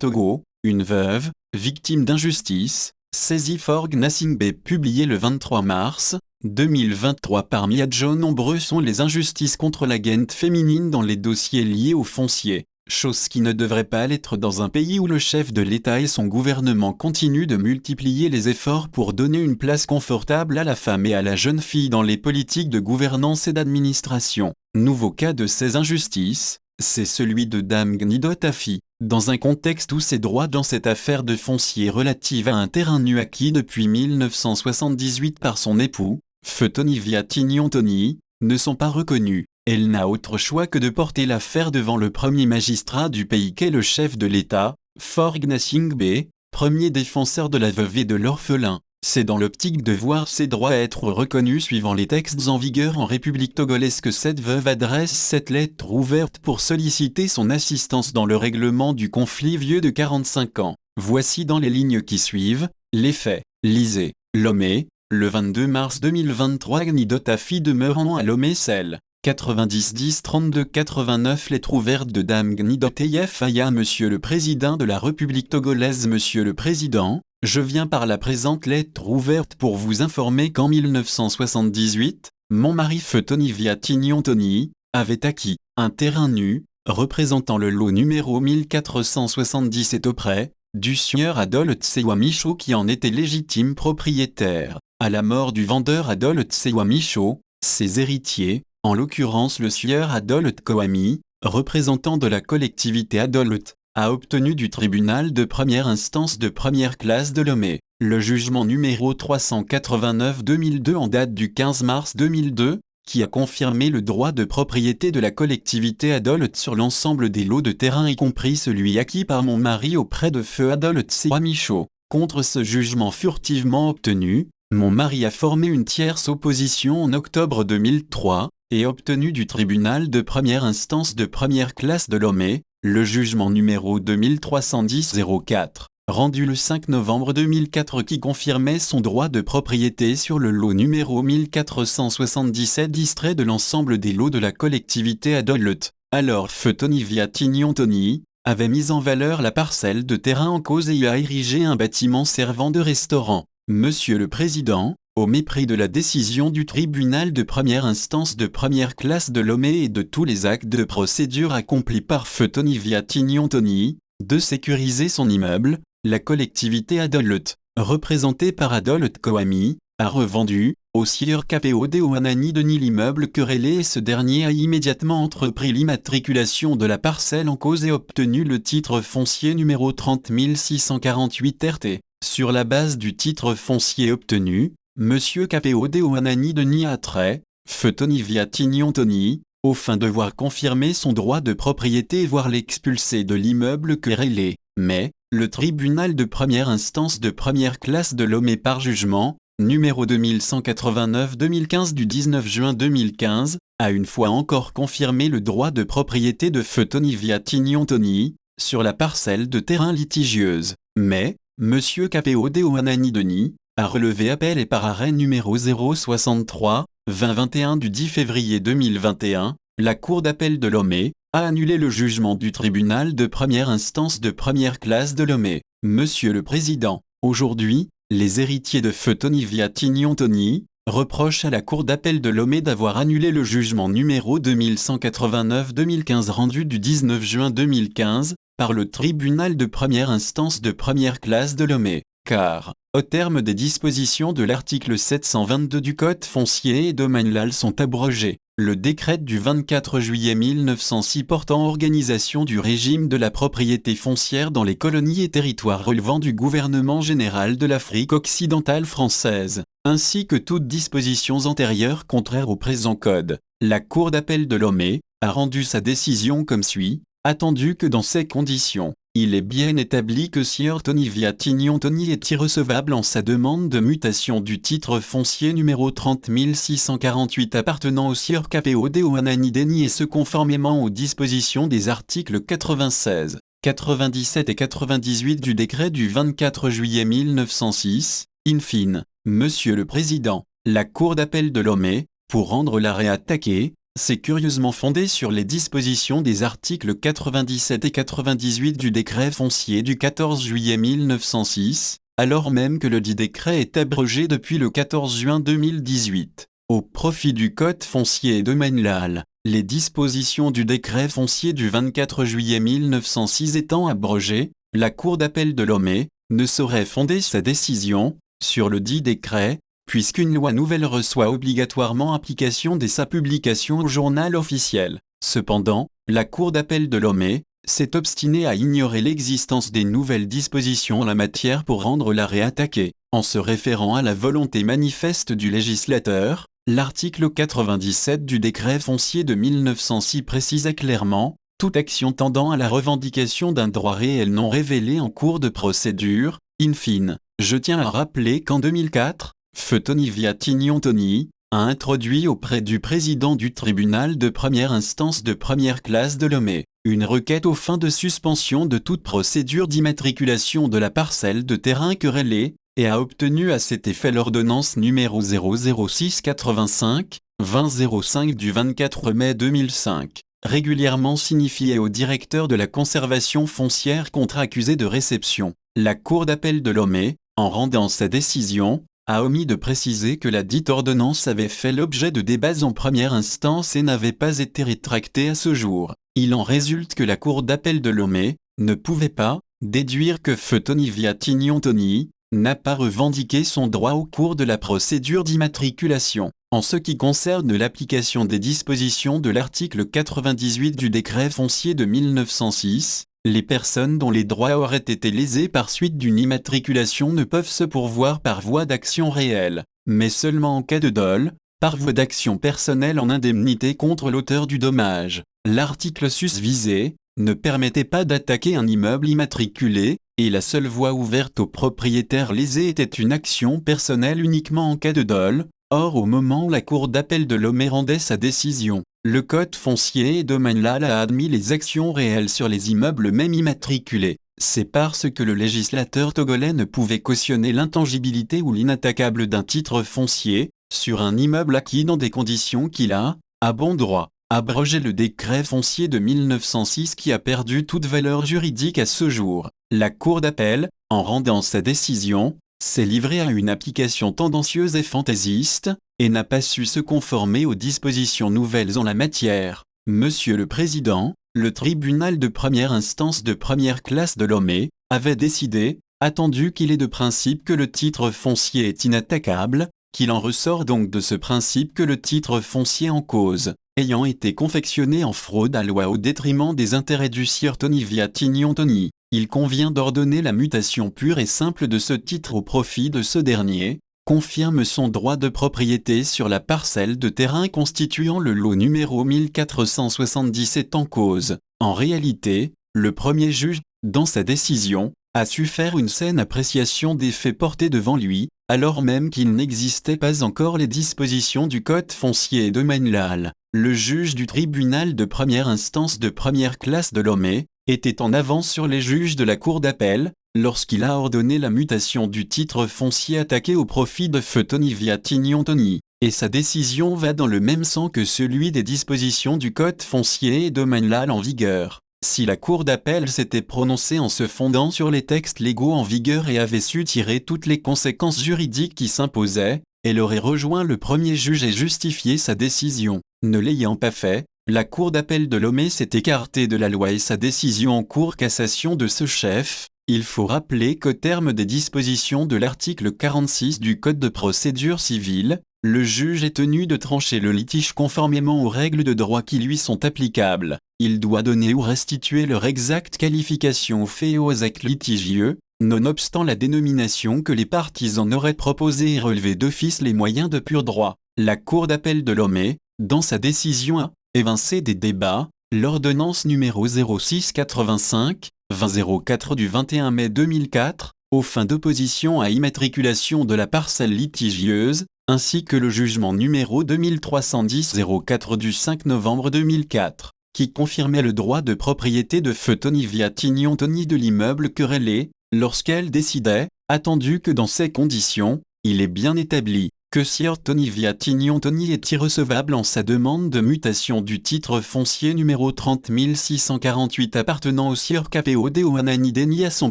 Togo, une veuve, victime d'injustice, saisie for Gnassingbé publié le 23 mars 2023 par Miadjo. Nombreux sont les injustices contre la gente féminine dans les dossiers liés au foncier, chose qui ne devrait pas l'être dans un pays où le chef de l'État et son gouvernement continuent de multiplier les efforts pour donner une place confortable à la femme et à la jeune fille dans les politiques de gouvernance et d'administration. Nouveau cas de ces injustices, c'est celui de Dame Gnidot Afi, dans un contexte où ses droits dans cette affaire de foncier relative à un terrain nu acquis depuis 1978 par son époux, feu Tony Viatignon Tony, ne sont pas reconnus. Elle n'a autre choix que de porter l'affaire devant le premier magistrat du pays qu'est le chef de l'État, for Gnassingbé, premier défenseur de la veuve et de l'orphelin. C'est dans l'optique de voir ses droits être reconnus suivant les textes en vigueur en République togolaise que cette veuve adresse cette lettre ouverte pour solliciter son assistance dans le règlement du conflit vieux de 45 ans. Voici dans les lignes qui suivent, les faits. Lisez. Lomé, le 22 mars 2023. Gnidot Afi demeurant à Lomé celle 90 10 32 89. Lettre ouverte de Dame Gnidot Aya. Monsieur le Président de la République togolaise. Monsieur le Président, je viens par la présente lettre ouverte pour vous informer qu'en 1978, mon mari feu Tony Viatignon Tony avait acquis un terrain nu, représentant le lot numéro 1477 auprès du sieur Adol Tsewa Michaud qui en était légitime propriétaire. À la mort du vendeur Adol Tsewa Michaud, ses héritiers, en l'occurrence le sieur Adol Tkoami, représentant de la collectivité Adol a obtenu du tribunal de première instance de première classe de Lomé, le jugement numéro 389/2002 en date du 15 mars 2002, qui a confirmé le droit de propriété de la collectivité Adol sur l'ensemble des lots de terrain y compris celui acquis par mon mari auprès de feu Adol Tsewa Michaud. Contre ce jugement furtivement obtenu, mon mari a formé une tierce opposition en octobre 2003 et obtenu du tribunal de première instance de première classe de Lomé le jugement numéro 2310-04, rendu le 5 novembre 2004 qui confirmait son droit de propriété sur le lot numéro 1477 distrait de l'ensemble des lots de la collectivité Adol. Alors feu Tony Viatignon Tony avait mis en valeur la parcelle de terrain en cause et y a érigé un bâtiment servant de restaurant. Monsieur le Président, au mépris de la décision du tribunal de première instance de première classe de Lomé et de tous les actes de procédure accomplis par feu Tony Viatignon Tony, de sécuriser son immeuble, la collectivité Adol, représentée par Adol Tkoami, a revendu, au sieur KPO Deoanani Denis l'immeuble querellé et ce dernier a immédiatement entrepris l'immatriculation de la parcelle en cause et obtenu le titre foncier numéro 30648 RT. Sur la base du titre foncier obtenu, Monsieur KPO Deoanani Denis a trait, feu Tony Viatignon Tony, aux fins de voir confirmer son droit de propriété et voir l'expulser de l'immeuble querellé. Mais, le tribunal de première instance de première classe de Lomé par jugement, numéro 2189-2015 du 19 juin 2015, a une fois encore confirmé le droit de propriété de feu Tony Viatignon Tony, sur la parcelle de terrain litigieuse. Mais, Monsieur KPO Deoanani Denis, a relevé appel et par arrêt numéro 063-2021 du 10 février 2021, la Cour d'appel de Lomé a annulé le jugement du tribunal de première instance de première classe de Lomé. Monsieur le Président, aujourd'hui, les héritiers de feu Tony Viatignon Tony reprochent à la Cour d'appel de Lomé d'avoir annulé le jugement numéro 2189-2015 rendu du 19 juin 2015 par le tribunal de première instance de première classe de Lomé. Car, au terme des dispositions de l'article 722 du Code foncier et domanial sont abrogées, le décret du 24 juillet 1906 portant organisation du régime de la propriété foncière dans les colonies et territoires relevant du gouvernement général de l'Afrique occidentale française, ainsi que toutes dispositions antérieures contraires au présent code. La Cour d'appel de Lomé a rendu sa décision comme suit, attendu que dans ces conditions, il est bien établi que sieur Tony Viatignon Tony est irrecevable en sa demande de mutation du titre foncier numéro 30648 appartenant au sieur KPO Deoanani Denis et ce conformément aux dispositions des articles 96, 97 et 98 du décret du 24 juillet 1906. In fine, Monsieur le Président, la Cour d'appel de Lomé, pour rendre l'arrêt attaqué, C'est curieusement fondé sur les dispositions des articles 97 et 98 du décret foncier du 14 juillet 1906, alors même que le dit décret est abrogé depuis le 14 juin 2018. Au profit du Code foncier et domanial, les dispositions du décret foncier du 24 juillet 1906 étant abrogées, la Cour d'appel de Lomé ne saurait fonder sa décision sur le dit décret, puisqu'une loi nouvelle reçoit obligatoirement application dès sa publication au journal officiel. Cependant, la Cour d'appel de Lomé s'est obstinée à ignorer l'existence des nouvelles dispositions en la matière pour rendre l'arrêt attaqué. En se référant à la volonté manifeste du législateur, l'article 97 du décret foncier de 1906 précisait clairement « Toute action tendant à la revendication d'un droit réel non révélé en cours de procédure, in fine ». Je tiens à rappeler qu'en 2004, Feu Tony Viatignon-Tony a introduit auprès du président du tribunal de première instance de première classe de Lomé une requête aux fins de suspension de toute procédure d'immatriculation de la parcelle de terrain querellée et a obtenu à cet effet l'ordonnance numéro 00685-2005 du 24 mai 2005, régulièrement signifiée au directeur de la conservation foncière contre accusé de réception. La Cour d'appel de Lomé, en rendant sa décision, a omis de préciser que la dite ordonnance avait fait l'objet de débats en première instance et n'avait pas été rétractée à ce jour. Il en résulte que la Cour d'appel de Lomé ne pouvait pas déduire que Feu Tony Viatignon-Tony n'a pas revendiqué son droit au cours de la procédure d'immatriculation. En ce qui concerne l'application des dispositions de l'article 98 du décret foncier de 1906, les personnes dont les droits auraient été lésés par suite d'une immatriculation ne peuvent se pourvoir par voie d'action réelle, mais seulement en cas de dol, par voie d'action personnelle en indemnité contre l'auteur du dommage. L'article susvisé ne permettait pas d'attaquer un immeuble immatriculé, et la seule voie ouverte aux propriétaires lésés était une action personnelle uniquement en cas de dol. Or, au moment où la Cour d'appel de Lomé rendait sa décision, le Code foncier et domanial a admis les actions réelles sur les immeubles même immatriculés. C'est parce que le législateur togolais ne pouvait cautionner l'intangibilité ou l'inattaquable d'un titre foncier sur un immeuble acquis dans des conditions qu'il a, à bon droit, abrogé le décret foncier de 1906 qui a perdu toute valeur juridique à ce jour. La Cour d'appel, en rendant sa décision, s'est livrée à une application tendancieuse et fantaisiste, et n'a pas su se conformer aux dispositions nouvelles en la matière. Monsieur le Président, le tribunal de première instance de première classe de Lomé avait décidé, attendu qu'il est de principe que le titre foncier est inattaquable, qu'il en ressort donc de ce principe que le titre foncier en cause, ayant été confectionné en fraude à loi au détriment des intérêts du sieur Tony Viatignon-Tony, il convient d'ordonner la mutation pure et simple de ce titre au profit de ce dernier, confirme son droit de propriété sur la parcelle de terrain constituant le lot numéro 1477 en cause. En réalité, le premier juge, dans sa décision, a su faire une saine appréciation des faits portés devant lui, alors même qu'il n'existait pas encore les dispositions du Code foncier et domanial. Le juge du tribunal de première instance de première classe de Lomé était en avance sur les juges de la Cour d'appel, lorsqu'il a ordonné la mutation du titre foncier attaqué au profit de Feu Tony Viatignon-Tony, et sa décision va dans le même sens que celui des dispositions du Code foncier et domanial en vigueur. Si la Cour d'appel s'était prononcée en se fondant sur les textes légaux en vigueur et avait su tirer toutes les conséquences juridiques qui s'imposaient, elle aurait rejoint le premier juge et justifié sa décision. Ne l'ayant pas fait, la Cour d'appel de Lomé s'est écartée de la loi et sa décision en cour cassation de ce chef. Il faut rappeler qu'au terme des dispositions de l'article 46 du Code de procédure civile, le juge est tenu de trancher le litige conformément aux règles de droit qui lui sont applicables. Il doit donner ou restituer leur exacte qualification aux faits et aux actes litigieux, nonobstant la dénomination que les parties en auraient proposée et relevé d'office les moyens de pur droit. La Cour d'appel de Lomé, dans sa décision a évincé des débats, l'ordonnance numéro 0685-2004 du 21 mai 2004, aux fins d'opposition à immatriculation de la parcelle litigieuse, ainsi que le jugement numéro 2310-04 du 5 novembre 2004, qui confirmait le droit de propriété de Feu Tony Viatignon-Tony de l'immeuble querellé, lorsqu'elle décidait, attendu que dans ces conditions, il est bien établi que Sieur Tony Viatignon Tony est irrecevable en sa demande de mutation du titre foncier numéro 30648 appartenant au Sieur KPOD Ouanani Deni à son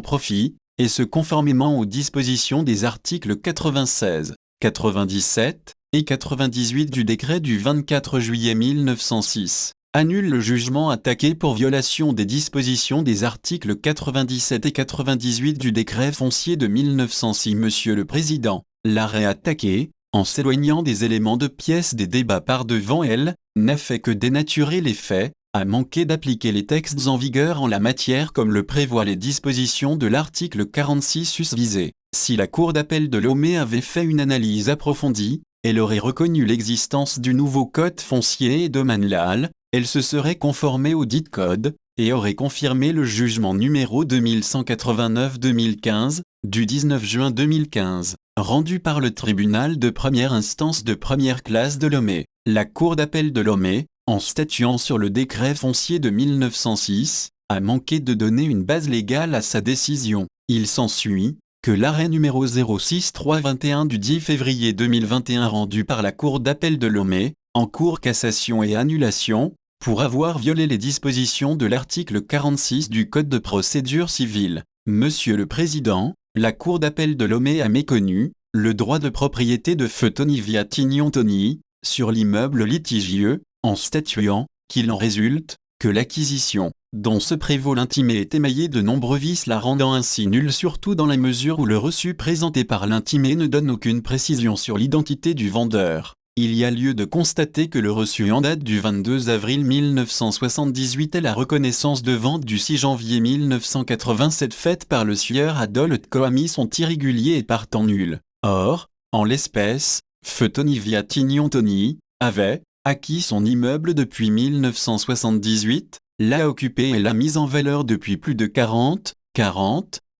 profit, et ce conformément aux dispositions des articles 96, 97 et 98 du décret du 24 juillet 1906. Annule le jugement attaqué pour violation des dispositions des articles 97 et 98 du décret foncier de 1906. Monsieur le Président, l'arrêt attaqué, en s'éloignant des éléments de pièce des débats par devant elle, n'a fait que dénaturer les faits, a manqué d'appliquer les textes en vigueur en la matière comme le prévoient les dispositions de l'article 46 susvisé. Si la Cour d'appel de Lomé avait fait une analyse approfondie, elle aurait reconnu l'existence du nouveau code foncier et domanial, elle se serait conformée au dit code, et aurait confirmé le jugement numéro 2189-2015, du 19 juin 2015, rendu par le tribunal de première instance de première classe de Lomé. La Cour d'appel de Lomé, en statuant sur le décret foncier de 1906, a manqué de donner une base légale à sa décision. Il s'ensuit que l'arrêt numéro 06321 du 10 février 2021 rendu par la Cour d'appel de Lomé, en cour cassation et annulation, pour avoir violé les dispositions de l'article 46 du Code de procédure civile. Monsieur le Président, la Cour d'appel de Lomé a méconnu le droit de propriété de feu Tony Viatignon Tony sur l'immeuble litigieux, en statuant qu'il en résulte que l'acquisition, dont se prévaut l'intimé, est émaillée de nombreux vices, la rendant ainsi nulle, surtout dans la mesure où le reçu présenté par l'intimé ne donne aucune précision sur l'identité du vendeur. Il y a lieu de constater que le reçu en date du 22 avril 1978 est la reconnaissance de vente du 6 janvier 1987 faite par le sieur Adolphe Coamy sont irréguliers et partant nuls. Or, en l'espèce, feu Tony Viatignon Tony avait acquis son immeuble depuis 1978, l'a occupé et l'a mis en valeur depuis plus de 40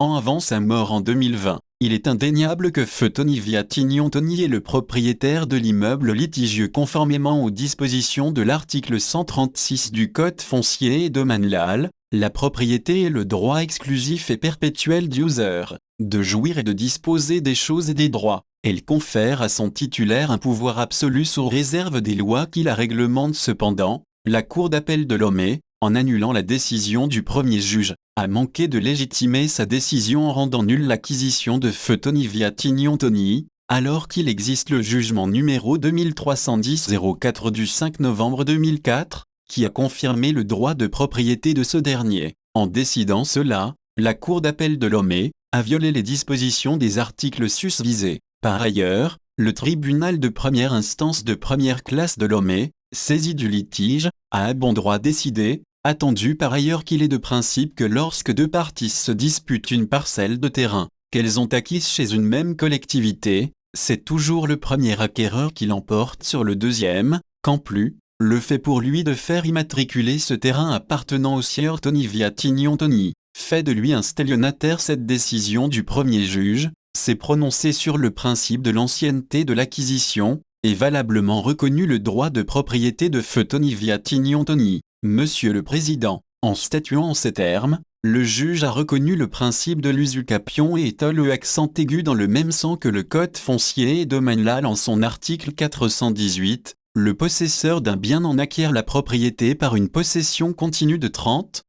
ans avant sa mort en 2020. Il est indéniable que feu Tony Viatignon Tony est le propriétaire de l'immeuble litigieux conformément aux dispositions de l'article 136 du Code foncier et domanial. La propriété est le droit exclusif et perpétuel du user, de jouir et de disposer des choses et des droits. Elle confère à son titulaire un pouvoir absolu sous réserve des lois qui la réglementent. Cependant, la Cour d'appel de Lomé, en annulant la décision du premier juge, a manqué de légitimer sa décision en rendant nulle l'acquisition de feu Tony Viatignon Tony, alors qu'il existe le jugement numéro 2310-04 du 5 novembre 2004, qui a confirmé le droit de propriété de ce dernier. En décidant cela, la Cour d'appel de Lomé a violé les dispositions des articles susvisés. Par ailleurs, le tribunal de première instance de première classe de Lomé, saisi du litige, a à bon droit décidé, attendu par ailleurs qu'il est de principe que lorsque deux parties se disputent une parcelle de terrain, qu'elles ont acquise chez une même collectivité, c'est toujours le premier acquéreur qui l'emporte sur le deuxième, qu'en plus, le fait pour lui de faire immatriculer ce terrain appartenant au sieur Tony Viatignon Tony, fait de lui un stélionataire. Cette décision du premier juge s'est prononcée sur le principe de l'ancienneté de l'acquisition, et valablement reconnu le droit de propriété de feu Tony Viatignon Tony. Monsieur le Président, en statuant en ces termes, le juge a reconnu le principe de l'usucapion et étale le accent aigu dans le même sens que le Code foncier et domanial en son article 418. Le possesseur d'un bien en acquiert la propriété par une possession continue de 30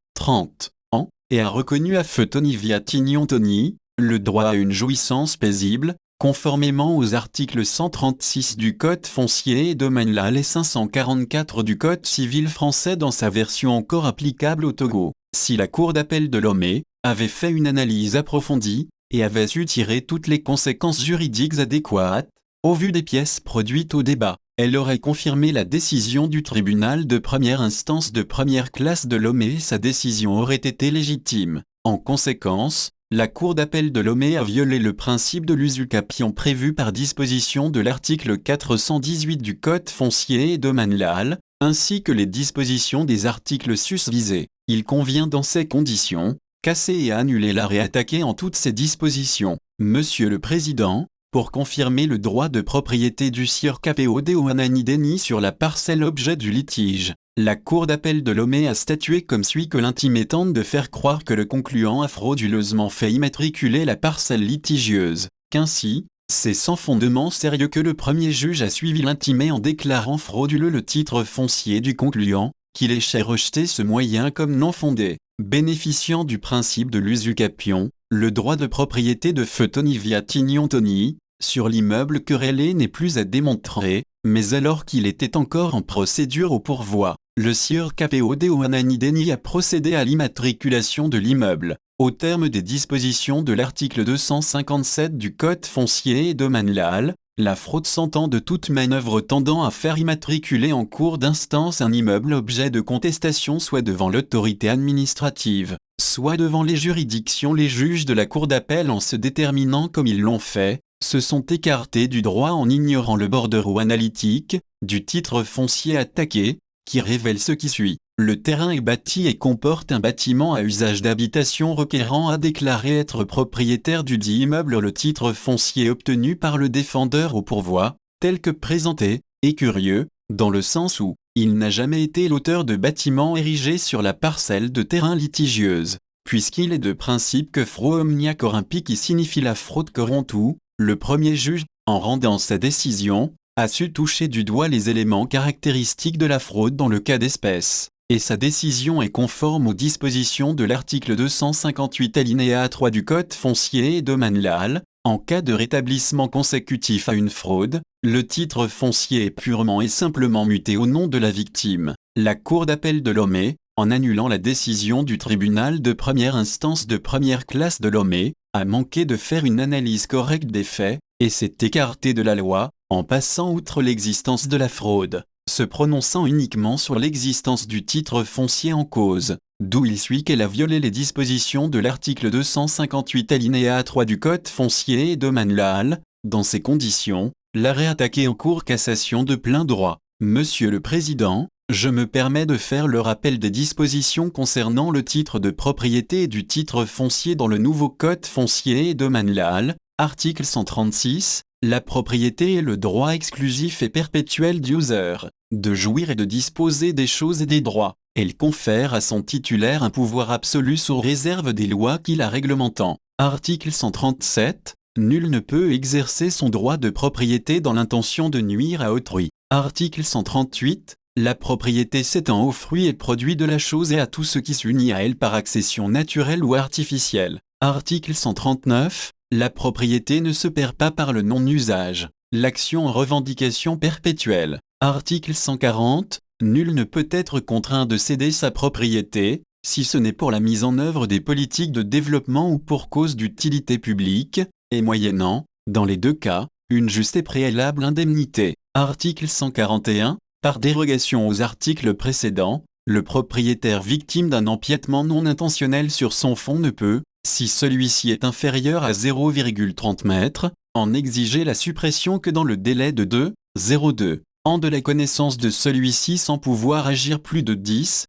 ans, et a reconnu à feu Tony Viatignon Tony le droit à une jouissance paisible, conformément aux articles 136 du Code foncier et domanial et 544 du Code civil français dans sa version encore applicable au Togo. Si la Cour d'appel de Lomé avait fait une analyse approfondie et avait su tirer toutes les conséquences juridiques adéquates, au vu des pièces produites au débat, elle aurait confirmé la décision du tribunal de première instance de première classe de Lomé et sa décision aurait été légitime. En conséquence, la Cour d'appel de Lomé a violé le principe de l'usucapion prévu par disposition de l'article 418 du Code foncier et domanial, ainsi que les dispositions des articles susvisés. Il convient dans ces conditions, casser et annuler l'arrêt attaqué en toutes ses dispositions. Monsieur le Président, pour confirmer le droit de propriété du sieur KPOD Ouanani Deni sur la parcelle objet du litige, la Cour d'appel de Lomé a statué comme suit que l'intimé tente de faire croire que le concluant a frauduleusement fait immatriculer la parcelle litigieuse, qu'ainsi, C'est sans fondement sérieux que le premier juge a suivi l'intimé en déclarant frauduleux le titre foncier du concluant, qu'il ait rejeté ce moyen comme non fondé. Bénéficiant du principe de l'usucapion, le droit de propriété de feu Tony Viatignon Tony, sur l'immeuble querellé n'est plus à démontrer, mais alors qu'il était encore en procédure au pourvoi, le sieur Capéo Ananideni a procédé à l'immatriculation de l'immeuble, au terme des dispositions de l'article 257 du Code foncier et domanial. La fraude s'entend de toute manœuvre tendant à faire immatriculer en cours d'instance un immeuble objet de contestation soit devant l'autorité administrative, soit devant les juridictions. Les juges de la Cour d'appel, en se déterminant comme ils l'ont fait, se sont écartés du droit en ignorant le bordereau analytique du titre foncier attaqué, qui révèle ce qui suit. Le terrain est bâti et comporte un bâtiment à usage d'habitation requérant à déclarer être propriétaire du dit immeuble. Le titre foncier obtenu par le défendeur au pourvoi, tel que présenté, est curieux, dans le sens où il n'a jamais été l'auteur de bâtiments érigés sur la parcelle de terrain litigieuse, puisqu'il est de principe que fraude omnia corrumpi, qui signifie la fraude corrompue. Le premier juge, en rendant sa décision, a su toucher du doigt les éléments caractéristiques de la fraude dans le cas d'espèce, et sa décision est conforme aux dispositions de l'article 258 alinéa 3 du Code foncier et domanial. En cas de rétablissement consécutif à une fraude, le titre foncier est purement et simplement muté au nom de la victime. La Cour d'appel de Lomé, en annulant la décision du tribunal de première instance de première classe de Lomé, a manqué de faire une analyse correcte des faits, et s'est écarté de la loi, en passant outre l'existence de la fraude, se prononçant uniquement sur l'existence du titre foncier en cause, d'où il suit qu'elle a violé les dispositions de l'article 258 alinéa 3 du Code foncier et domanial. Dans ces conditions, l'arrêt attaqué en cour cassation de plein droit. Monsieur le Président, je me permets de faire le rappel des dispositions concernant le titre de propriété et du titre foncier dans le nouveau Code foncier et domanial. Article 136. La propriété est le droit exclusif et perpétuel du user, de jouir et de disposer des choses et des droits. Elle confère à son titulaire un pouvoir absolu sous réserve des lois qui la réglementant. Article 137. Nul ne peut exercer son droit de propriété dans l'intention de nuire à autrui. Article 138. La propriété s'étend aux fruits et produits de la chose et à tout ce qui s'unit à elle par accession naturelle ou artificielle. Article 139. La propriété ne se perd pas par le non-usage. L'action en revendication perpétuelle. Article 140. Nul ne peut être contraint de céder sa propriété, si ce n'est pour la mise en œuvre des politiques de développement ou pour cause d'utilité publique, et moyennant, dans les deux cas, une juste et préalable indemnité. Article 141. Par dérogation aux articles précédents, le propriétaire victime d'un empiètement non intentionnel sur son fonds ne peut, si celui-ci est inférieur à 0,30 mètres, en exiger la suppression que dans le délai de 2,02 ans de la connaissance de celui-ci sans pouvoir agir plus de 10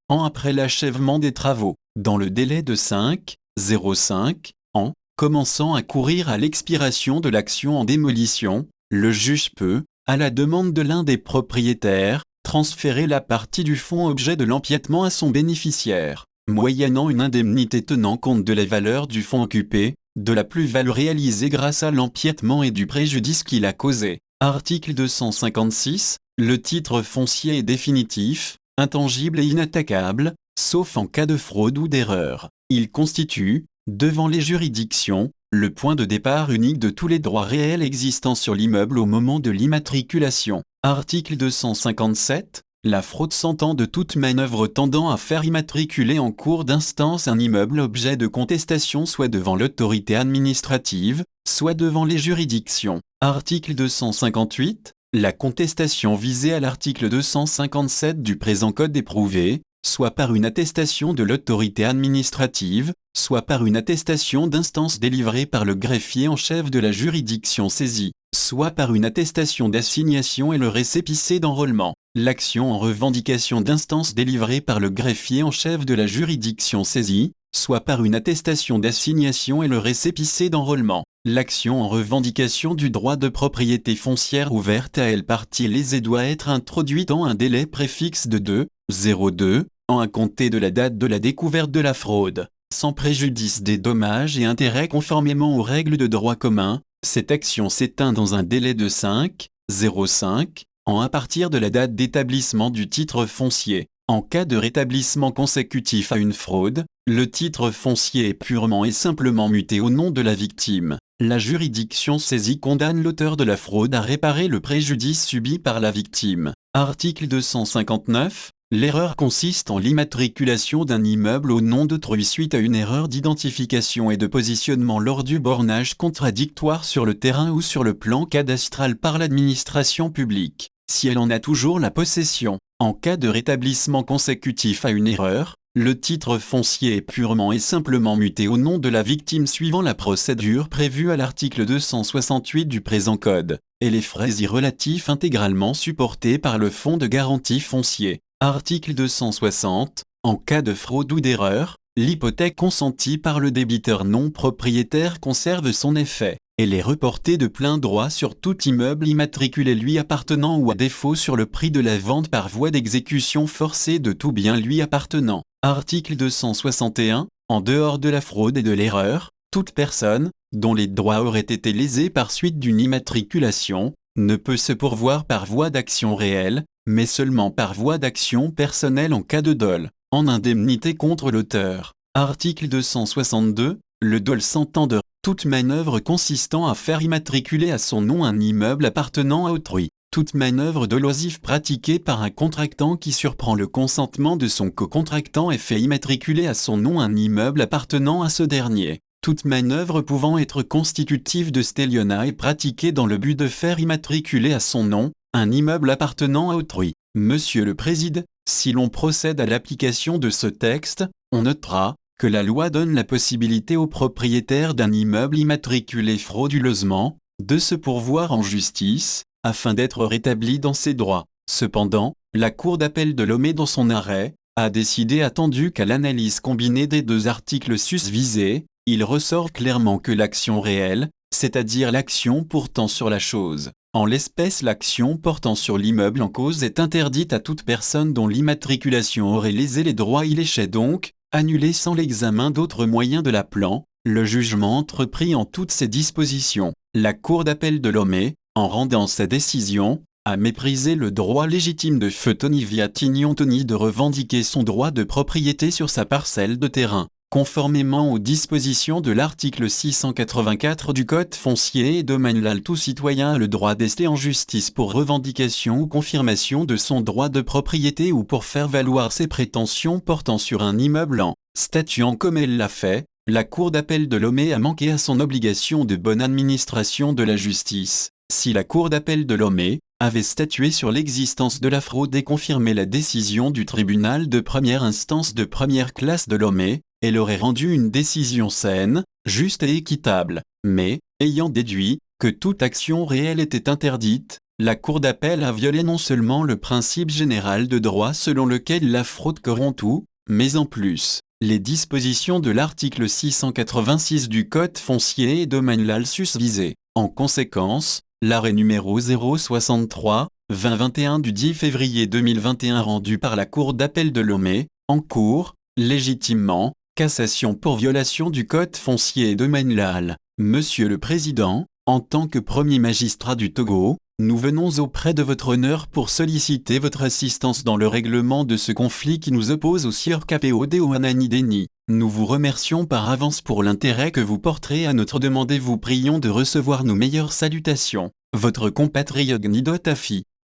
ans après l'achèvement des travaux, dans le délai de 5,05 ans, commençant à courir à l'expiration de l'action en démolition. Le juge peut, à la demande de l'un des propriétaires, transférer la partie du fonds objet de l'empiètement à son bénéficiaire, moyennant une indemnité tenant compte de la valeur du fonds occupé, de la plus-value réalisée grâce à l'empiètement et du préjudice qu'il a causé. Article 256. Le titre foncier est définitif, intangible et inattaquable, sauf en cas de fraude ou d'erreur. Il constitue, devant les juridictions, le point de départ unique de tous les droits réels existant sur l'immeuble au moment de l'immatriculation. Article 257. La fraude s'entend de toute manœuvre tendant à faire immatriculer en cours d'instance un immeuble objet de contestation soit devant l'autorité administrative, soit devant les juridictions. Article 258. La contestation visée à l'article 257 du présent code est prouvée, soit par une attestation de l'autorité administrative, soit par une attestation d'instance délivrée par le greffier en chef de la juridiction saisie, soit par une attestation d'assignation et le récépissé d'enrôlement. L'action en revendication d'instance délivrée par le greffier en chef de la juridiction saisie, soit par une attestation d'assignation et le récépissé d'enrôlement. L'action en revendication du droit de propriété foncière ouverte à elle partie lésée doit être introduite en un délai préfixe de 2,02 ans à compter de la date de la découverte de la fraude, sans préjudice des dommages et intérêts conformément aux règles de droit commun, Cette action s'éteint dans un délai de 5,05 ans à partir de la date d'établissement du titre foncier. En cas de rétablissement consécutif à une fraude, le titre foncier est purement et simplement muté au nom de la victime. La juridiction saisie condamne l'auteur de la fraude à réparer le préjudice subi par la victime. Article 259. L'erreur consiste en l'immatriculation d'un immeuble au nom d'autrui suite à une erreur d'identification et de positionnement lors du bornage contradictoire sur le terrain ou sur le plan cadastral par l'administration publique, si elle en a toujours la possession. En cas de rétablissement consécutif à une erreur, le titre foncier est purement et simplement muté au nom de la victime suivant la procédure prévue à l'article 268 du présent code, et les frais y relatifs intégralement supportés par le Fonds de garantie foncier. Article 260. En cas de fraude ou d'erreur, l'hypothèque consentie par le débiteur non propriétaire conserve son effet. Elle est reportée de plein droit sur tout immeuble immatriculé lui appartenant ou à défaut sur le prix de la vente par voie d'exécution forcée de tout bien lui appartenant. Article 261. En dehors de la fraude et de l'erreur, toute personne, dont les droits auraient été lésés par suite d'une immatriculation, ne peut se pourvoir par voie d'action réelle, mais seulement par voie d'action personnelle en cas de dol, en indemnité contre l'auteur. Article 262. Le dol s'entend de toute manœuvre consistant à faire immatriculer à son nom un immeuble appartenant à autrui. Toute manœuvre dolosive pratiquée par un contractant qui surprend le consentement de son co-contractant et fait immatriculer à son nom un immeuble appartenant à ce dernier. Toute manœuvre pouvant être constitutive de stélionnat est pratiquée dans le but de faire immatriculer à son nom un immeuble appartenant à autrui. Monsieur le Président, si l'on procède à l'application de ce texte, on notera que la loi donne la possibilité au propriétaire d'un immeuble immatriculé frauduleusement de se pourvoir en justice, afin d'être rétabli dans ses droits. Cependant, la Cour d'appel de Lomé dans son arrêt, a décidé attendu qu'à l'analyse combinée des deux articles susvisés, il ressort clairement que l'action réelle, c'est-à-dire l'action portant sur la chose, en l'espèce l'action portant sur l'immeuble en cause est interdite à toute personne dont l'immatriculation aurait lésé les droits. Il échait donc, annulé sans l'examen d'autres moyens de l'appelant, le jugement entrepris en toutes ces dispositions. La Cour d'appel de Lomé, en rendant sa décision, a méprisé le droit légitime de feu Tony Viatignon Tony de revendiquer son droit de propriété sur sa parcelle de terrain, conformément aux dispositions de l'article 684 du Code foncier et domanial. Tout citoyen a le droit d'ester en justice pour revendication ou confirmation de son droit de propriété ou pour faire valoir ses prétentions portant sur un immeuble. En statuant comme elle l'a fait, la Cour d'appel de Lomé a manqué à son obligation de bonne administration de la justice. Si la Cour d'appel de Lomé avait statué sur l'existence de la fraude et confirmé la décision du tribunal de première instance de première classe de Lomé, elle aurait rendu une décision saine, juste et équitable. Mais, ayant déduit que toute action réelle était interdite, la Cour d'appel a violé non seulement le principe général de droit selon lequel la fraude corrompt tout, mais en plus, les dispositions de l'article 686 du Code foncier et domanial susvisé. En conséquence, l'arrêt numéro 063/2021 du 10 février 2021 rendu par la Cour d'appel de Lomé, en cours, légitimement, cassation pour violation du Code foncier et domanial. Monsieur le Président, en tant que premier magistrat du Togo, nous venons auprès de votre honneur pour solliciter votre assistance dans le règlement de ce conflit qui nous oppose au Sieur KPOD au Anani Deni. Nous vous remercions par avance pour l'intérêt que vous porterez à notre demande et vous prions de recevoir nos meilleures salutations. Votre compatriote Gnidot Afi.